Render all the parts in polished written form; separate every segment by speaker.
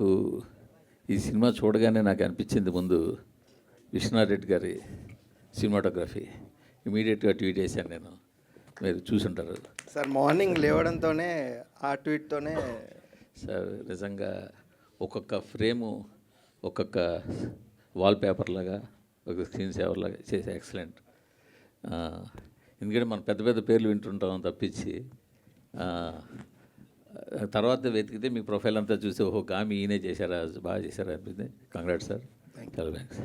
Speaker 1: నాకు ఈ సినిమా చూడగానే నాకు అనిపించింది ముందు విశ్వనాథ్ గారి సినిమాటోగ్రఫీ. ఇమీడియట్గా ట్వీట్ చేశాను నేను, మీరు చూసుంటారు
Speaker 2: సార్. మార్నింగ్ లేవడంతోనే ఆ ట్వీట్తోనే
Speaker 1: సార్ నిజంగా ఒక్కొక్క ఫ్రేము ఒక్కొక్క వాల్పేపర్ లాగా, ఒక స్క్రీన్ సేవర్ లాగా చేసే ఎక్సలెంట్. ఎందుకంటే మనం పెద్ద పెద్ద పేర్లు వింటుంటాం తప్పించి తర్వాత వెతికితే మీ ప్రొఫైల్ అంతా చూసి ఓహో గామి ఈయనే చేశారా, బాగా చేశారా అనిపింది. కంగ్రాట్స్ సార్, చాలా థ్యాంక్స్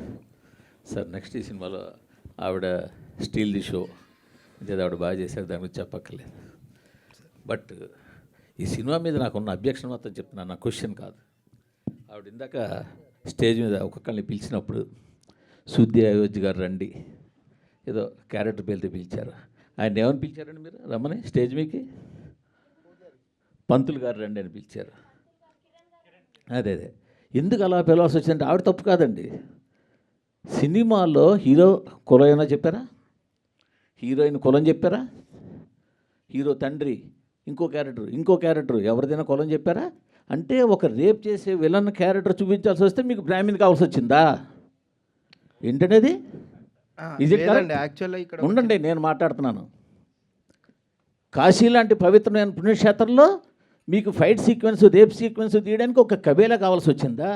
Speaker 1: సార్. నెక్స్ట్ ఈ సినిమాలో ఆవిడ స్టీల్ ది షో అంటే ఆవిడ బాగా చేశారు, దాని గురించి చెప్పక్కర్లేదు. బట్ ఈ సినిమా మీద నాకున్న అబ్జెక్షన్ మాత్రం చెప్తున్నాను, నా క్వశ్చన్ కాదు. ఆవిడ ఇందాక స్టేజ్ మీద ఒక్కొక్కరిని పిలిచినప్పుడు సుద్ది అయోధ్య గారు రండి ఏదో క్యారెక్టర్ పేరుతో పిలిచారు. ఆయన ఏమని పిలిచారండి మీరు రమ్మని స్టేజ్ మీకి? పంతులు గారు రండి అని పిలిచారు. అదే ఎందుకు అలా పిలవాల్సి వచ్చిందంటే ఆవిడ తప్పు కాదండి. సినిమాలో హీరో కులం ఏమైనా చెప్పారా? హీరోయిన్ కులం చెప్పారా? హీరో తండ్రి ఇంకో క్యారెక్టర్ ఎవరిదైనా కులం చెప్పారా? అంటే ఒక రేప్ చేసే విలన్ క్యారెక్టర్ చూపించాల్సి వస్తే మీకు బ్రాహ్మణ్ కావాల్సి వచ్చిందా ఏంటనేది?
Speaker 2: యాక్చువల్లీ ఇక్కడ
Speaker 1: ఉండండి, నేను మాట్లాడుతున్నాను. కాశీ లాంటి పవిత్రమైన పుణ్యక్షేత్రంలో మీకు ఫైట్ సీక్వెన్స్, రేప్ సీక్వెన్స్ తీయడానికి ఒక కబేలా కావాల్సి వచ్చిందా?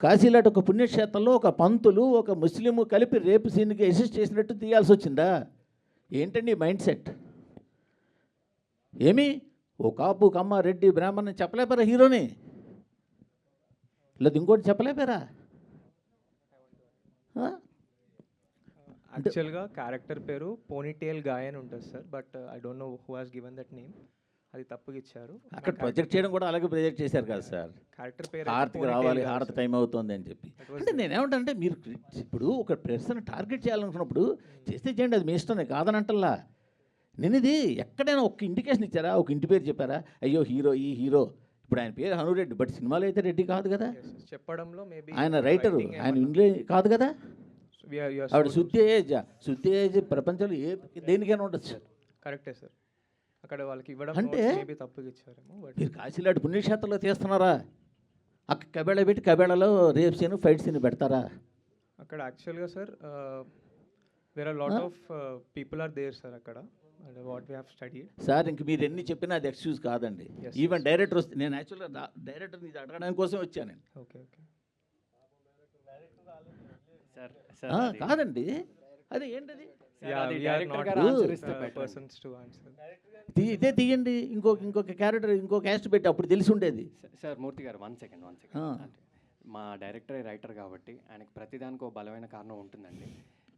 Speaker 1: కాశీ లాంటి ఒక పుణ్యక్షేత్రంలో ఒక పంతులు ఒక ముస్లిము కలిపి రేపు సీన్కి అసిస్ట్ చేసినట్టు తీయాల్సి వచ్చిందా? ఏంటండి మైండ్ సెట్? ఏమి ఓ కాపు కమ్మ రెడ్డి బ్రాహ్మణ్ చెప్పలేపారా హీరోని? లేదు ఇంకోటి చెప్పలేపారా?
Speaker 3: యాక్చువల్గా క్యారెక్టర్ పేరు పోనీటేల్ గాయ్ అని ఉంటుంది sir, but I don't know who has given that name. అది తప్పుగా ఇచ్చారు.
Speaker 1: అక్కడ ప్రొజెక్ట్ చేయడం కూడా అలాగే ప్రొజెక్ట్ చేశారు కదా సార్.
Speaker 3: క్యారెక్టర్ పేరు
Speaker 1: హారతికి రావాలి, హారతి టైం అవుతుంది అని చెప్పి. అంటే నేనేమంటే మీరు ఇప్పుడు ఒక పర్సన్ టార్గెట్ చేయాలనుకున్నప్పుడు చేస్తే చేయండి, అది మీ ఇష్టమే, కాదనంటల్లా. నేను ఇది ఎక్కడైనా ఒక ఇండికేషన్ ఇచ్చారా? ఒక ఇంటి పేరు చెప్పారా? అయ్యో హీరో ఈ హీరో, ఇప్పుడు ఆయన పేరు హనురెడ్డి, బట్ సినిమాలో అయితే రెడ్డి కాదు కదా.
Speaker 3: చెప్పడంలో మేబీ
Speaker 1: ఆయన రైటరు, ఆయన ఇంగ్లీష్ కాదు కదా. ఆవిడ శుద్ధి ఏజ్ ప్రపంచంలో దేనికైనా ఉండొచ్చు.
Speaker 3: కరెక్టే సార్. అక్కడ వాళ్ళకి ఇవ్వడం
Speaker 1: అంటే
Speaker 3: మేబీ తప్పుగా ఇచ్చారేమో. బట్
Speaker 1: మీరు కాశీలాంటి పుణ్యక్షేత్రంలో తీస్తున్నారా? అక్కడ కబేళ పెట్టి కబేళలో రేప్ సీన్ ఫైట్ సీన్ పెడతారా?
Speaker 3: అక్కడ యాక్చువల్గా sir there are lot of people are there sir అక్కడ, what we have studied
Speaker 1: sir. ఇంక మీరు ఎన్ని చెప్పినా అది ఎక్స్క్యూజ్ కాదండి. ఈవెన్ డైరెక్టర్ వస్తే, నేను యాక్చువల్గా డైరెక్టర్ ఇది అడగడానికి కోసం వచ్చాను నేను.
Speaker 3: ఓకే
Speaker 1: కాదండి, అది ఏంటది? ఇదే తీయండి, ఇంకొక క్యారెక్టర్ ఇంకో క్యాస్ట్ పెట్టి అప్పుడు తెలిసి ఉండేది.
Speaker 4: సార్ మూర్తి గారు 1 సెకండ్. మా డైరెక్టర్ రైటర్ కాబట్టి ఆయనకు ప్రతిదానికి ఒక బలమైన కారణం ఉంటుందండి.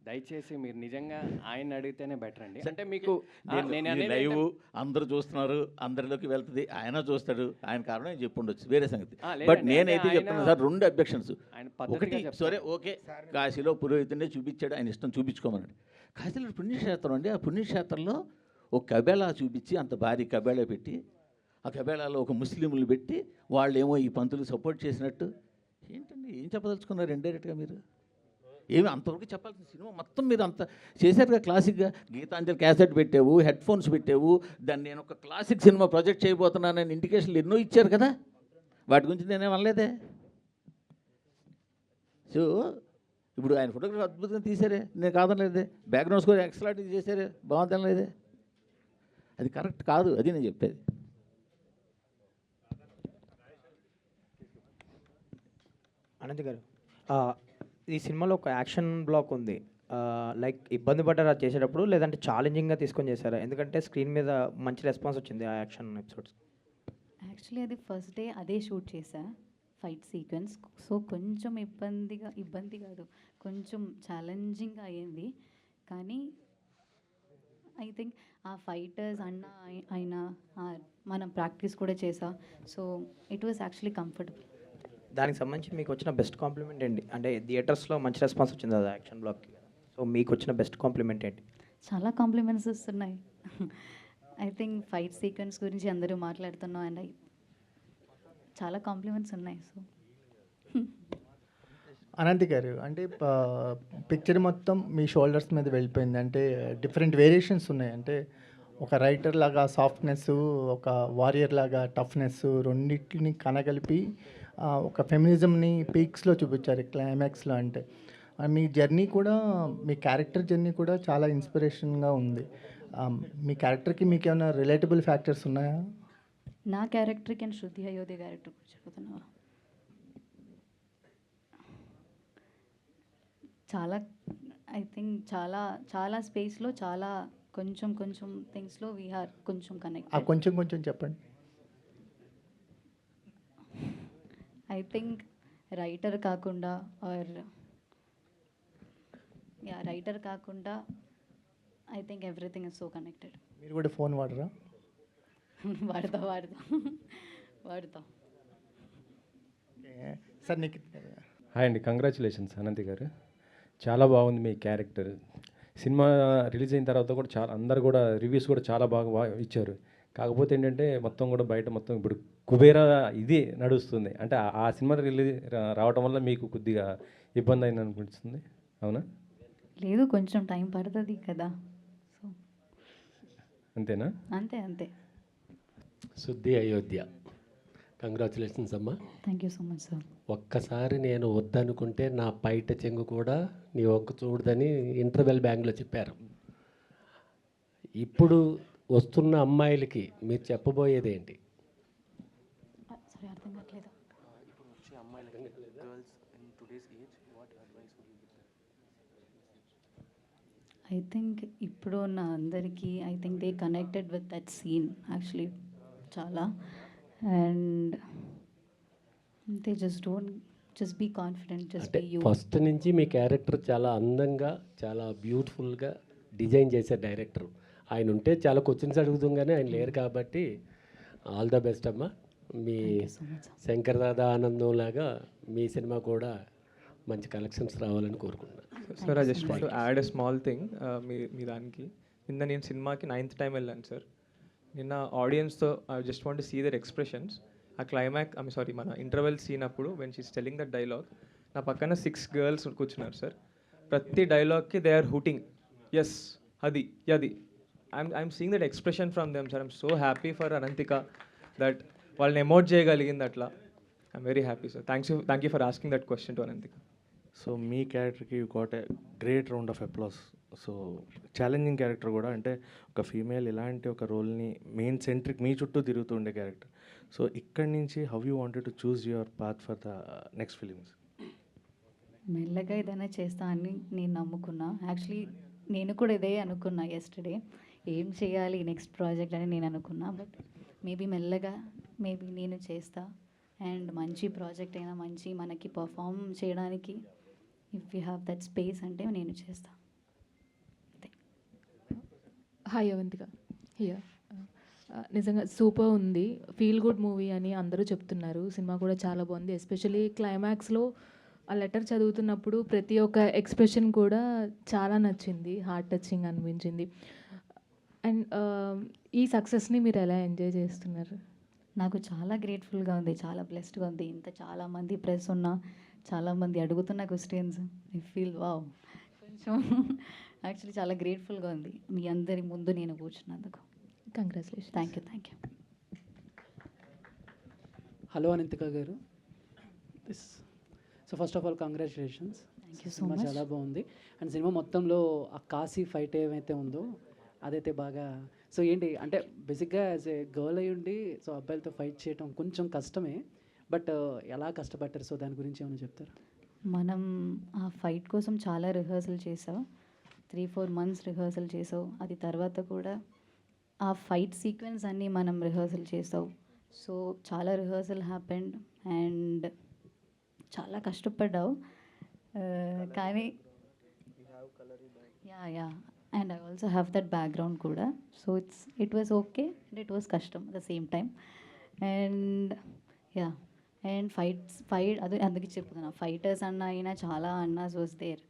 Speaker 4: దయచేసి మీరు నిజంగా ఆయన అడిగితేనే బెటర్ అండి. అంటే మీకు
Speaker 1: లైవ్ అందరూ చూస్తున్నారు, అందరిలోకి వెళ్తుంది, ఆయన చూస్తాడు, ఆయన కారణం నేను చెప్పుండొచ్చు, వేరే సంగతి. బట్ నేనైతే చెప్తున్నా సార్, 2 అబ్జెక్షన్స్. ఒకటి సరే ఓకే, కాశీలో పురోహితుడినే చూపించాడు, ఆయన ఇష్టం చూపించుకోమన్నాడు. కాశీలో పుణ్యక్షేత్రం అండి, ఆ పుణ్యక్షేత్రంలో ఒక కబేళా చూపించి అంత భారీ కబేళా పెట్టి ఆ కబేళాలో ఒక ముస్లింలు పెట్టి వాళ్ళేమో ఈ పంతులు సపోర్ట్ చేసినట్టు ఏంటండి? ఏం చెప్పదలుచుకున్నారు ఇండైరెక్ట్గా మీరు? ఏమి అంతవరకు చెప్పాల్సిన సినిమా మొత్తం మీరు అంత చేశారుగా. క్లాసిక్గా గీతాంజలి క్యాసెట్ పెట్టావు, హెడ్ ఫోన్స్ పెట్టావు, దాన్ని నేను ఒక క్లాసిక్ సినిమా ప్రాజెక్ట్ చేయబోతున్నానని ఇండికేషన్లు ఎన్నో ఇచ్చారు కదా, వాటి గురించి నేనేం అనలేదే. సో ఇప్పుడు ఆయన ఫోటోగ్రఫీ అద్భుతంగా తీశారే, నేను కాదనలేదే. బ్యాక్గ్రౌండ్ స్కోర్ ఎక్సలెంట్ చేశారే, బాగుందనలేదే. అది కరెక్ట్ కాదు, అది నేను చెప్పేది.
Speaker 5: అనంత్ గారు, ఈ సినిమాలో ఒక యాక్షన్ బ్లాక్ ఉంది. లైక్ ఇబ్బంది పడ్డారా చేసేటప్పుడు, లేదంటే ఛాలెంజింగ్గా తీసుకొని చేశారా? ఎందుకంటే స్క్రీన్ మీద మంచి రెస్పాన్స్ వచ్చింది ఆ యాక్షన్ ఎపిసోడ్స్.
Speaker 6: యాక్చువల్లీ అది ఫస్ట్ డే అదే షూట్ చేశా, ఫైట్ సీక్వెన్స్. సో కొంచెం ఇబ్బంది కాదు, కొంచెం ఛాలెంజింగ్ అయ్యింది. కానీ ఐ థింక్ ఆ ఫైటర్స్ అయినా మనం ప్రాక్టీస్ కూడా చేసా. So it was actually comfortable.
Speaker 5: దానికి సంబంధించి మీకు వచ్చిన బెస్ట్ కాంప్లిమెంట్ ఏంటి? అంటే థియేటర్స్లో మంచి రెస్పాన్స్ వచ్చింది అది యాక్షన్ బ్లాక్కి. సో మీకు వచ్చిన బెస్ట్ కాంప్లిమెంట్ ఏంటి?
Speaker 6: చాలా కాంప్లిమెంట్స్ వస్తున్నాయి. ఐ థింక్ ఫైట్ సీక్వెన్స్ గురించి అందరూ మాట్లాడుతున్నాం, అండ్ చాలా కాంప్లిమెంట్స్ ఉన్నాయి. సో
Speaker 7: అనంత్ గారు, అంటే పిక్చర్ మొత్తం మీ షోల్డర్స్ మీద వెళ్ళిపోయింది. అంటే డిఫరెంట్ వేరియేషన్స్ ఉన్నాయి. అంటే ఒక రైటర్ లాగా సాఫ్ట్నెస్, ఒక వారియర్ లాగా టఫ్నెస్, రెండింటిని కనగలిపి ఒక ఫెమినిజంని పీక్స్లో చూపించారు క్లైమాక్స్లో. అంటే మీ జర్నీ కూడా, మీ క్యారెక్టర్ జర్నీ కూడా చాలా ఇన్స్పిరేషన్గా ఉంది. మీ క్యారెక్టర్కి మీకు ఏమైనా రిలేటబుల్ ఫ్యాక్టర్స్ ఉన్నాయా?
Speaker 6: నా క్యారెక్టర్కి అండ్ శృతి అయోధ్య క్యారెక్టర్ గురించి చెప్తున్నావా? చాలా ఐ థింక్ చాలా చాలా స్పేస్లో చాలా కొంచెం కొంచెం థింగ్స్లో వీఆర్ కొంచెం కనెక్ట్.
Speaker 7: కొంచెం కొంచెం చెప్పండి.
Speaker 6: ఐ థింక్ రైటర్ కాకుండా రైటర్ కాకుండా I think everything is so connected.
Speaker 7: మీరు కూడా ఫోన్ వాడరా?
Speaker 6: వాడతా
Speaker 7: సార్ నీకు
Speaker 8: హాయ్ అండి, కంగ్రాచులేషన్స్ అనంతి గారు. చాలా బాగుంది మీ క్యారెక్టర్. సినిమా రిలీజ్ అయిన తర్వాత కూడా చాలా అందరు కూడా రివ్యూస్ కూడా చాలా బాగా ఇచ్చారు. కాకపోతే ఏంటంటే మొత్తం కూడా బయట మొత్తం ఇప్పుడు కుబేరా ఇది నడుస్తుంది. అంటే ఆ సినిమా రిలీజ్ రావటం వల్ల మీకు కొద్దిగా ఇబ్బంది అయింది అనిపిస్తుంది, అవునా?
Speaker 6: లేదు, కొంచెం టైం పడుతుంది కదా. సో
Speaker 8: అంతేనా?
Speaker 6: అంతే.
Speaker 9: శృతి అయోధ్య, కంగ్రాచులేషన్స్ అమ్మా.
Speaker 6: Thank you so much sir.
Speaker 9: ఒక్కసారి నేను వద్దనుకుంటే నా పైట చెంగు కూడా నీ వంక చూడదని ఇంటర్వెల్ బ్యాంగ్లో చెప్పారు. ఇప్పుడు వస్తున్న అమ్మాయిలకి మీరు చెప్పబోయేది ఏంటి?
Speaker 6: సరే, అర్థం కావట్లేదు. ఐ థింక్ ఇప్పుడు ఉన్న అందరికీ I think they connected with that scene actually చాలా. And they just be confident, just
Speaker 9: అంటే
Speaker 6: బీ యూ.
Speaker 9: ఫస్ట్ నుంచి మీ క్యారెక్టర్ చాలా అందంగా, చాలా బ్యూటిఫుల్గా డిజైన్ చేసే డైరెక్టర్ ఆయన ఉంటే చాలా క్వశ్చన్స్ అడుగుతాం, కానీ ఆయన లేరు కాబట్టి ఆల్ ద బెస్ట్ అమ్మా. మీ శంకర్ దాదా ఆనందం లాగా మీ సినిమా కూడా మంచి కలెక్షన్స్ రావాలని కోరుకుంటున్నాను.
Speaker 3: Sir, I just want to add a small thing మీ దానికి. నిన్న నేను సినిమాకి 9th టైం వెళ్ళాను సార్. నిన్న ఆడియన్స్తో I just want to see their expressions. ఆ మన ఇంటర్వెల్ సీన్ అప్పుడు when she's telling that dialogue, నా పక్కన 6 గర్ల్స్ కూర్చున్నారు సార్. ప్రతి డైలాగ్కి దే ఆర్ హూటింగ్, ఎస్ అది. I'm seeing that expression from them sir. I'm so happy for Ananthika that వాళ్ళని ఎమోట్ చేయగలిగింది అట్లా. I'm very happy sir. Thank you for asking that question to Ananthika.
Speaker 10: So మీ క్యారెక్టర్కి you got a great round of applause. So challenging character కూడా, అంటే ఒక female ఇలాంటి ఒక రోల్ని మెయిన్ సెంట్రిక్ మీ చుట్టూ తిరుగుతూ ఉండే క్యారెక్టర్. సో ఇక్కడి నుంచి how you wanted to choose your path for the next films?
Speaker 6: మెల్లగా ఏదైనా చేస్తా అని నేను నమ్ముకున్నా. యాక్చువల్లీ నేను కూడా ఇదే అనుకున్నా ఎస్టర్డే, ఏం చేయాలి నెక్స్ట్ ప్రాజెక్ట్ అని నేను అనుకున్నా. బట్ మెల్లగా నేను చేస్తా. అండ్ మంచి ప్రాజెక్ట్ అయినా మంచి మనకి పర్ఫామ్ చేయడానికి if you have that space అంటే నేను చేస్తా.
Speaker 11: Hi Avantika here. నిజంగా సూపర్ ఉంది, ఫీల్ గుడ్ మూవీ అని అందరూ చెప్తున్నారు. సినిమా కూడా చాలా బాగుంది. ఎస్పెషలీ క్లైమాక్స్లో ఆ లెటర్ చదువుతున్నప్పుడు ప్రతి ఒక్క ఎక్స్ప్రెషన్ కూడా చాలా నచ్చింది, హార్ట్ టచింగ్ అనిపించింది. అండ్ ఈ సక్సెస్ని మీరు ఎలా ఎంజాయ్ చేస్తున్నారు?
Speaker 6: నాకు చాలా గ్రేట్ఫుల్గా ఉంది, చాలా బ్లెస్డ్గా ఉంది. ఇంత చాలామంది ప్రెస్ ఉన్నా, చాలామంది అడుగుతున్న క్వశ్చన్స్, ఐ ఫీల్ వావ్. కొంచెం యాక్చువల్లీ చాలా గ్రేట్ఫుల్గా ఉంది మీ అందరి ముందు నేను కూర్చున్నందుకు.
Speaker 11: Congratulation.
Speaker 6: Thank you.
Speaker 12: Hello Ananthika garu. So first of all congratulations.
Speaker 6: Thank you so
Speaker 12: cinema
Speaker 6: much.
Speaker 12: చాలా బాగుంది. అండ్ సినిమా మొత్తంలో ఆ కాశీ ఫైట్ ఏమైతే ఉందో అదైతే బాగా, సో ఏంటి అంటే బేసిక్గా యాజ్ ఏ గర్ల్ అయ్యి ఉండి సో అబ్బాయిలతో ఫైట్ చేయడం కొంచెం కష్టమే, బట్ ఎలా కష్టపడ్డారు? సో దాని గురించి ఏమైనా చెప్తారు?
Speaker 6: మనం ఆ ఫైట్ కోసం చాలా రిహర్సల్ చేసావు, 3-4 months రిహర్సల్ చేసావు. అది తర్వాత కూడా ఆ ఫైట్ సీక్వెన్స్ అన్నీ మనం రిహర్సల్ చేసావు. సో చాలా రిహర్సల్ హ్యాపెండ్ అండ్ చాలా కష్టపడ్డావు. కానీ yeah and I also have that background కూడా. So it was okay and it was కష్టం at the same time. And fight అదే అందుకే చెప్తున్నా, ఫైటర్స్ అన్న అయినా చాలా అన్నాస్ వాజ్ దేర్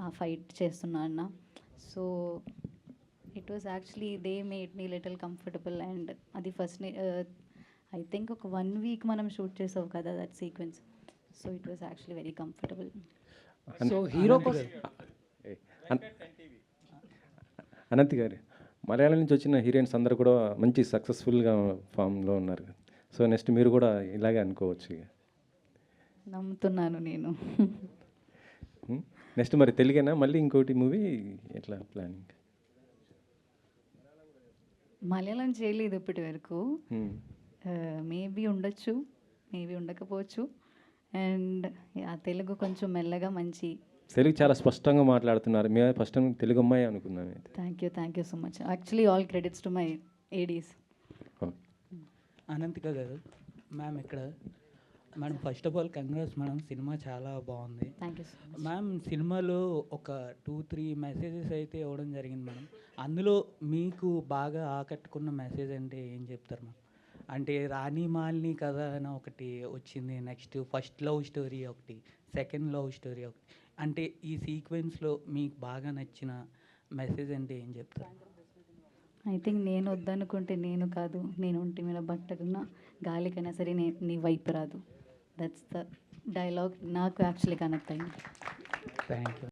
Speaker 6: ఆ ఫైట్ చేస్తున్నా అన్న. So it was actually they made me little comfortable. And అది ఫస్ట్ ఐ థింక్ ఒక 1 week మనం షూట్ చేసావు కదా that sequence. So it was actually very comfortable.
Speaker 12: So hero కోసం
Speaker 8: అనంతి గారు, మలయాళం నుంచి వచ్చిన హీరోయిన్స్ అందరూ కూడా మంచి సక్సెస్ఫుల్గా ఫామ్లో ఉన్నారు. సో నెక్స్ట్ మీరు కూడా ఇలాగే అనుకోవచ్చు.
Speaker 6: నమ్ముతున్నాను నేను.
Speaker 8: నెక్స్ట్ మరి తెలుగేనా మళ్ళీ ఇంకోటి మూవీ ఎట్లా ప్లానింగ్?
Speaker 6: మలయాళం చేయలేదు ఇప్పటి వరకు. మేబీ ఉండొచ్చు, మేబీ ఉండకపోవచ్చు. అండ్ తెలుగు కొంచెం మెల్లగా మంచి.
Speaker 8: తెలుగు చాలా స్పష్టంగా మాట్లాడుతున్నారు. మేము ఫస్ట్ టైం తెలుగు అమ్మాయి అనుకున్నాను.
Speaker 6: Thank you so much. Actually all credits to my Aedes.
Speaker 13: Ananthika గారు, మ్యామ్ ఇక్కడ madam first of all congrats madam, cinema చాలా బాగుంది.
Speaker 6: Thank you so much.
Speaker 13: Ma'am సినిమాలో ఒక 2-3 మెసేజెస్ అయితే ఇవ్వడం జరిగింది మేడం. అందులో మీకు బాగా ఆకట్టుకున్న మెసేజ్ అంటే ఏం చెప్తారు మ్యామ్? అంటే రాణి మాలిని కథ అని ఒకటి వచ్చింది, నెక్స్ట్ ఫస్ట్ లవ్ స్టోరీ ఒకటి, సెకండ్ లవ్ స్టోరీ ఒకటి. అంటే ఈ సీక్వెన్స్లో మీకు బాగా నచ్చిన మెసేజ్ అంటే ఏం చెప్తారు?
Speaker 6: ఐ థింక్ నేను వద్దనుకుంటే నేను కాదు, నేను ఒంటి మీద బట్టకున్నా గాలికైనా సరే నీ వైపు రాదు. దట్స్ ద డైలాగ్ నాకు యాక్చువల్లీ కనెక్ట్ అయింది.
Speaker 13: Thank you.